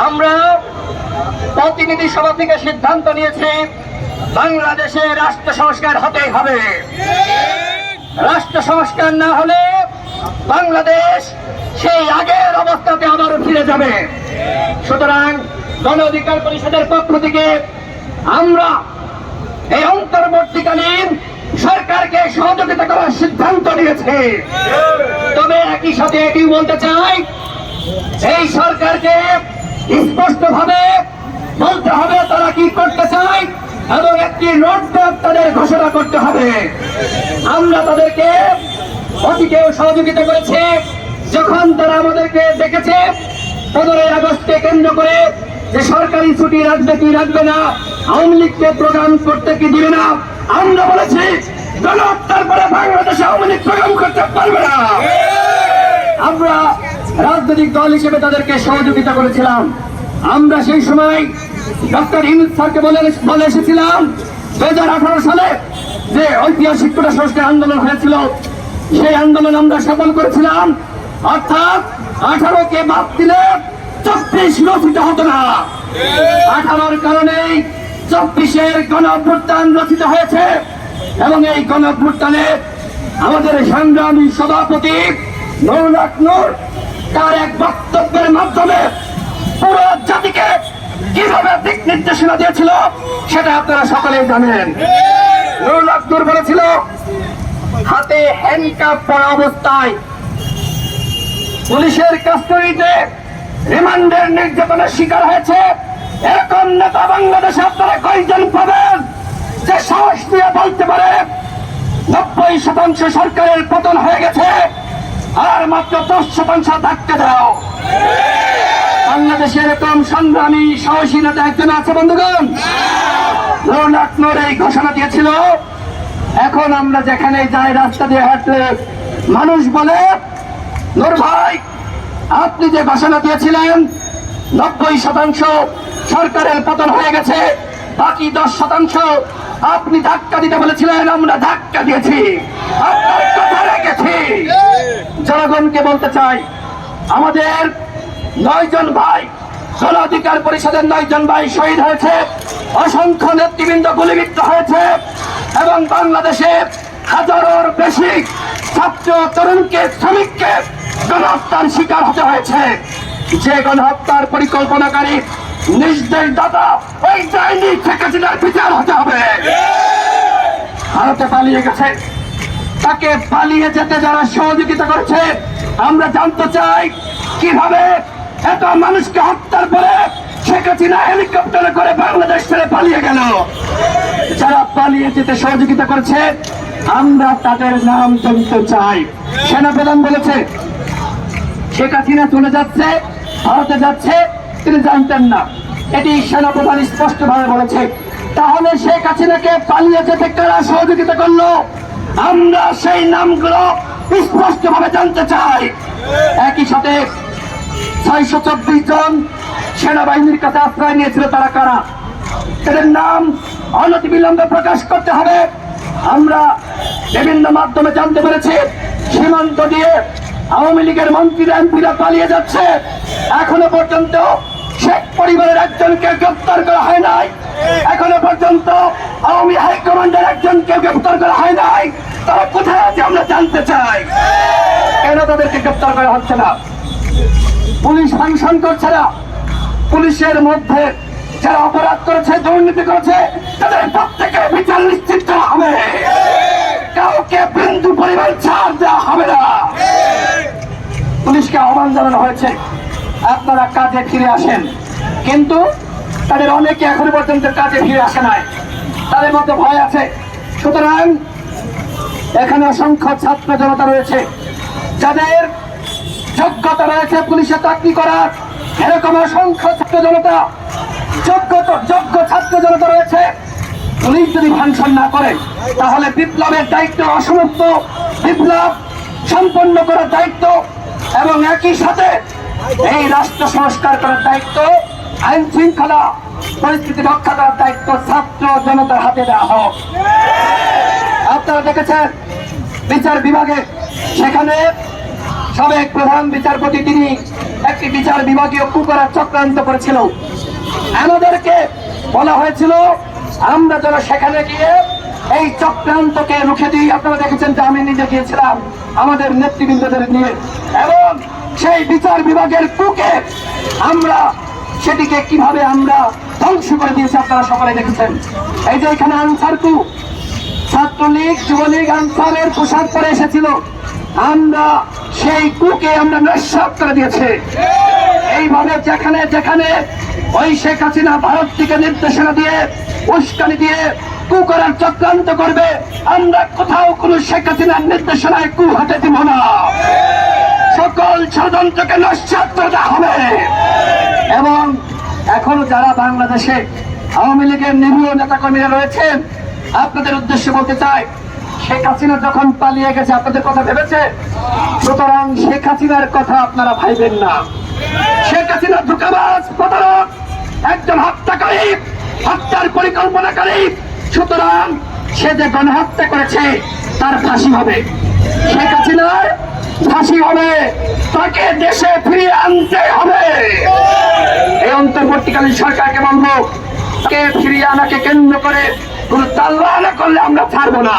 আমরা প্রতিনিধি সভা থেকে সিদ্ধান্ত নিয়েছি বাংলাদেশে রাষ্ট্র সংস্কার হতেই হবে। রাষ্ট্র সংস্কার না হলে বাংলাদেশ সেই আগের অবস্থাতে আবারও ফিরে যাবে। সুতরাং গণ অধিকার পরিষদের পক্ষ থেকে আমরা এই অন্তর্বর্তীকালীন সরকারকে সহযোগিতা করার সিদ্ধান্ত নিয়েছে। তবে একই সাথে এটি বলতে চাই, এই সরকারকে স্পষ্টভাবে বলতে হবে তারা কি করতে চায় এবং একটি রোডম্যাপ তাদের ঘোষণা করতে হবে। আমরা তাদেরকে অতীতেও সহযোগিতা করেছি, যখন তারা আমাদেরকে দেখেছে 15 আগস্টকে কেন্দ্র করে যে সরকারি ছুটি রাখবে কি রাখবে না, আওয়ামী লীগকে প্রোগ্রাম করতে কি দিবে না, আমরা বলেছি গণহত্যার পরে বাংলাদেশে আওয়ামী লীগ প্রোগ্রাম করতে পারবে না। আমরা রাজনৈতিক দল হিসেবে তাদেরকে সহযোগিতা করেছিলাম। আমরা সেই সময় ডক্টর ইউনূস স্যারকে বলে এসেছিলাম 2018 সালে যে ঐতিহাসিক কোটা সংস্কার আন্দোলন হয়েছিল, সেই আন্দোলন আমরা সফল করেছিলাম। অর্থাৎ 18কে বাদ দিলে 24 রচিত হতো না। 18-র কারণেই 24-এর গণ অভ্যুত্থান রচিত হয়েছে এবং এই গণ অভ্যুত্থানে আমাদের সংগ্রামী সভাপতি নুরুল হক নূর তার এক বক্তব্যের মাধ্যমে পুরো জাতিকে কিভাবে দিক নির্দেশনা দিয়েছিল সেটা আপনারা সকলেই জানেন। নুরুল হক নূর বলেছিল, হাতে হ্যান্ডকাপ পরা অবস্থায় পুলিশের কাস্টডিতে রিমান্ডের নির্যাতনের শিকার হয়েছে এরকম নেতা বাংলাদেশে আপনারা কয়জন পাবেন যে সাহস দিয়ে বলতে পারে 90% সরকারের পতন হয়ে গেছে আর মাত্র 10% ধাক্কা দাও? বাংলাদেশে এরকম সংগ্রামী সাহসী নেতা একজন আছে বন্ধুগণ? নুরুল হক নূর এই ঘোষণা দিয়েছিল। এখন আমরা যেখানে যাই রাস্তা দিয়ে হাঁটলে মানুষ বলে, নূর ভাই আপনি যে ঘোষণা দিয়েছিলেন 90% সরকারের পতন হয়ে গেছে, বাকি 10% আপনি ধাক্কা দিতে বলেছিলেন, আমরা ধাক্কা দিয়েছি, আপনার কথা রেখেছি। জনগণকে বলতে চাই, আমাদের 9 জন ভাই গণ অধিকার পরিষদের 9 জন ভাই শহীদ হয়েছে, অসংখ্য নেতৃবৃন্দ গুলিবিদ্ধ হয়েছে এবং বাংলাদেশে হাজারের বেশি ছাত্র তরুণকে শ্রমিককে গণহত্যার শিকার হতে হয়েছে। যে গণহত্যার পরিকল্পনাকারী নির্দেশদাতা ওই ডাইনি শেখ হাসিনার বিচার হতে হবে। ভারতে পালিয়ে গেছে, তাকে পালিয়ে যেতে যারা সহযোগিতা করেছে আমরা জানতে চাই কিভাবে এত মানুষকে হত্যার পরে শেখ হাসিনা হেলিকপ্টারে করে বাংলাদেশ ছেড়ে পালিয়ে গেল। যারা পালিয়ে যেতে সহযোগিতা করেছে আমরা তাদের নাম জানতে চাই। সেনাপ্রধান বলেছে শেখ হাসিনা চলে যাচ্ছে, ভারতে যাচ্ছে, তিনি জানতেন না, এটি সেনাপ্রধান স্পষ্টভাবে বলেছে। তাহলে শেখ হাসিনাকে পালিয়ে যেতে কারা সহযোগিতা করলো আমরা সেই নামগুলো স্পষ্টভাবে জানতে চাই। একই সাথে 624 জন সেনাবাহিনীর কাছে আশ্রয় নিয়েছিল, তারা কারা, তাদের নাম অনতিবিলম্বে প্রকাশ করতে হবে। আমরা বিভিন্ন মাধ্যমে জানতে পেরেছি সীমান্ত দিয়ে আওয়ামী লীগের মন্ত্রীরা এমপিরা পালিয়ে যাচ্ছে, এখনো পর্যন্ত শেখ পরিবারের একজনকে গ্রেফতার করা হয় নাই, এখনো পর্যন্ত আওয়ামী হাইকমান্ডের একজনকে গ্রেফতার করা হয় নাই। তারা কোথায় আছে আমরা জানতে চাই। কেন তাদেরকে গ্রেফতার করা হচ্ছে না? পুলিশ ফাংশন করছে না। পুলিশের মধ্যে যারা অপরাধ করেছে, দুর্নীতি করেছে, তাদের প্রত্যেকের বিচার নিশ্চিত করা হবে। কাউকে বিন্দু পরিমাণ ছাড় দেওয়া হবে না। পুলিশকে আহ্বান জানানো হয়েছে আপনারা কাজে ফিরে আসেন, কিন্তু তাদের অনেকে এখনো পর্যন্ত কাজে ফিরে আসে নাই, তাদের মধ্যে ভয় আছে। সুতরাং এখানে অসংখ্য ছাত্র জনতা রয়েছে যাদের যোগ্যতা রয়েছে পুলিশে চাকরি করার, এরকম অসংখ্য ছাত্র জনতা যোগ্য ছাত্র জনতা রয়েছে। পুলিশ যদি ফাংশন না করে তাহলে বিপ্লবের দায়িত্ব অসমাপ্ত, বিপ্লব সম্পন্ন করার দায়িত্ব এবং একই সাথে এই রাষ্ট্র সংস্কার করার দায়িত্ব, আইন শৃঙ্খলা পরিস্থিতি রক্ষা করার দায়িত্ব ছাত্র জনতার হাতে দেওয়া হোক। আপনারা দেখেছেন বিচার বিভাগে সেখানে সাবেক প্রধান বিচারপতি তিনি একটি বিচার বিভাগীয় কু করার চক্রান্ত করেছিল। আমাদেরকে বলা হয়েছিল আমরা যেন সেখানে গিয়ে এই চক্রান্তকে রুখে দিই। আপনারা দেখেছেন যে আমি নিজে গিয়েছিলাম আমাদের নেতৃবৃন্দদের নিয়ে, এবং সেই বিচার বিভাগের কুকে আমরা সেটিকে কিভাবে আমরা ধ্বংস করে দিয়েছি আপনারা সকলে দেখেছেন। এই যে এখানে আনসার কু, ছাত্রলীগ যুবলীগ আনসারের পোশাক পরে এসেছিল, আমরা সেই কুকে আমরা নস্যাৎ করে দিয়েছে। এইভাবে যেখানে যেখানে ওই শেখ হাসিনা ভারত থেকে নির্দেশনা দিয়ে উস্কানি দিয়ে কু করার চক্রান্ত করবে, আমরা কোথাও কোনো শেখ হাসিনার নির্দেশনায় কু হাতে দিব না। সকল ষড়যন্ত্রকে নস্যাৎ করে দেওয়া হবে। এবং এখনো যারা বাংলাদেশে আওয়ামী লীগের নিরীহ নেতাকর্মীরা রয়েছেন, আপনাদের উদ্দেশ্যে বলতে চাই, শেখ হাসিনা যখন পালিয়ে গেছে আপনাদের কথা ভেবেছে, সুতরাং শেখ হাসিনার কথা আপনারা ভাইবেন না। শেখ হাসিনা ধোঁকাবাজ, প্রতারক, একজন হত্যাকারী, হত্যার পরিকল্পনাকারী। সুতরাং সে যে গণহত্যা করেছে তার ফাঁসি হবে, শেখ হাসিনার ফাঁসি হবে, তাকে দেশে ফিরিয়ে আনতে হবে। এই অন্তর্বর্তীকালীন সরকারকে বলবো, তাকে ফিরিয়ে আনাকে কেন্দ্র করে কোন তাল্লা না করলে আমরা ছাড়বো না।